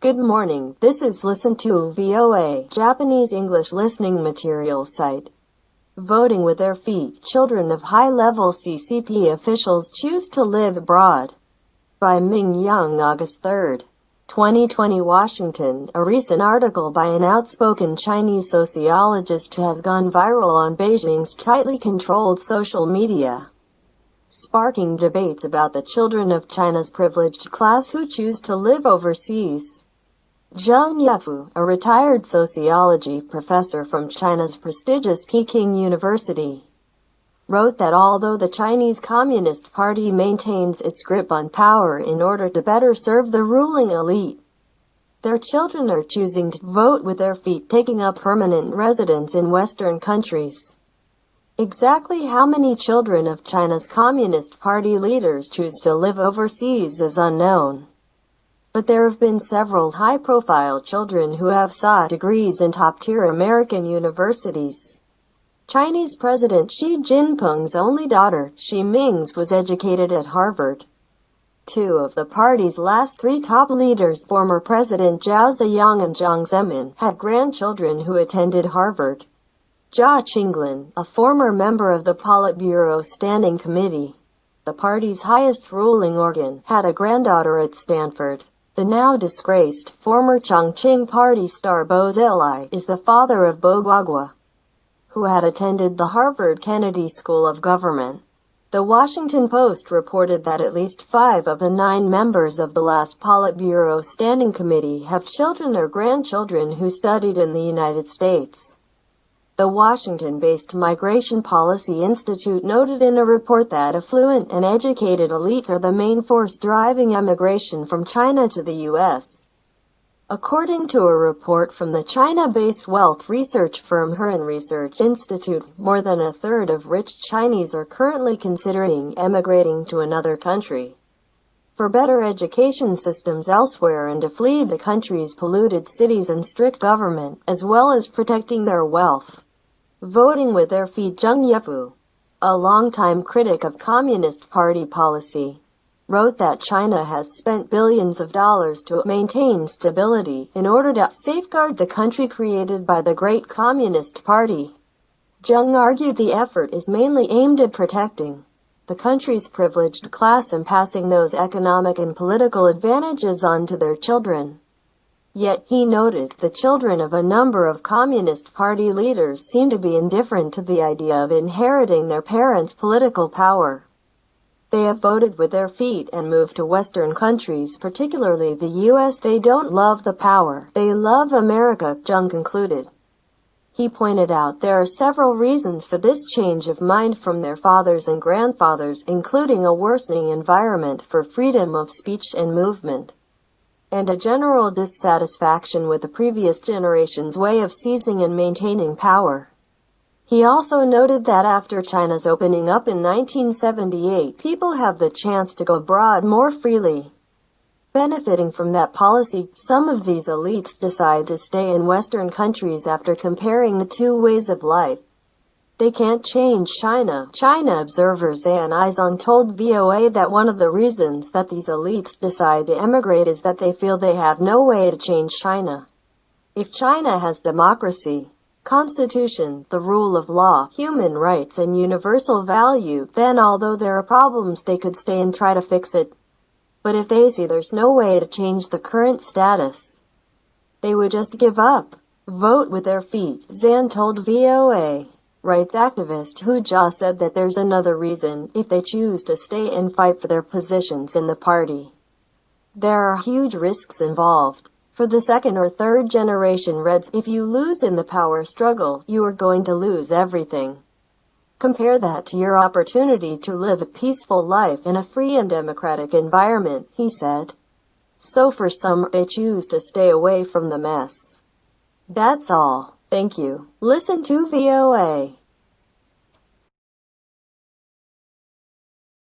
Good morning, this is Listen to VOA, Japanese English listening material site. Voting with their feet, children of high-level CCP officials choose to live abroad. By Ming Yang, August 3, 2020, Washington. A recent article by an outspoken Chinese sociologist has gone viral on Beijing's tightly controlled social media, sparking debates about the children of China's privileged class who choose to live overseas. Zheng Yefu, a retired sociology professor from China's prestigious Peking University, wrote that although the Chinese Communist Party maintains its grip on power in order to better serve the ruling elite, their children are choosing to vote with their feet, taking up permanent residence in Western countries. Exactly how many children of China's Communist Party leaders choose to live overseas is unknown. But there have been several high-profile children who have sought degrees in top-tier American universities. Chinese President Xi Jinping's only daughter, Mingze, was educated at Harvard. Two of the party's last three top leaders, former President Ziyang and Zemin, had grandchildren who attended Harvard. Jia Qinglin, a former member of the Politburo Standing Committee, the party's highest ruling organ, had a granddaughter at Stanford. The now disgraced former Chongqing party star Bo Xilai is the father of Bo Guagua, who had attended the Harvard Kennedy School of Government. The Washington Post reported that at least 5 of the 9 members of the last Politburo Standing Committee have children or grandchildren who studied in the United States. The Washington-based Migration Policy Institute noted in a report that affluent and educated elites are the main force driving emigration from China to the U.S. According to a report from the China-based wealth research firm Huron Research Institute, more than a third of rich Chinese are currently considering emigrating to another country for better education systems elsewhere and to flee the country's polluted cities and strict government, as well as protecting their wealth. Voting with their feet. Zheng Yefu, a longtime critic of Communist Party policy, wrote that China has spent billions of dollars to maintain stability in order to safeguard the country created by the Great Communist Party. Zheng argued the effort is mainly aimed at protecting the country's privileged class and passing those economic and political advantages on to their children. Yet, he noted, the children of a number of Communist Party leaders seem to be indifferent to the idea of inheriting their parents' political power. They have voted with their feet and moved to Western countries, particularly the U.S. They don't love the power. They love America, Zheng concluded. He pointed out there are several reasons for this change of mind from their fathers and grandfathers, including a worsening environment for freedom of speech and movement, and a general dissatisfaction with the previous generation's way of seizing and maintaining power. He also noted that after China's opening up in 1978, people have the chance to go abroad more freely. Benefiting from that policy, some of these elites decide to stay in Western countries after comparing the two ways of life. They can't change China. China observer Zan Izong told VOA that one of the reasons that these elites decide to emigrate is that they feel they have no way to change China. If China has democracy, constitution, the rule of law, human rights, and universal value, then although there are problems, they could stay and try to fix it. But if they see there's no way to change the current status, they would just give up. Vote with their feet, Zan told VOA. Rights activist Hu Jia said that there's another reason. If they choose to stay and fight for their positions in the party, there are huge risks involved. For the second or third generation Reds, if you lose in the power struggle, you are going to lose everything. Compare that to your opportunity to live a peaceful life in a free and democratic environment, he said. So for some, they choose to stay away from the mess. That's all. Thank you. Listen to VOA.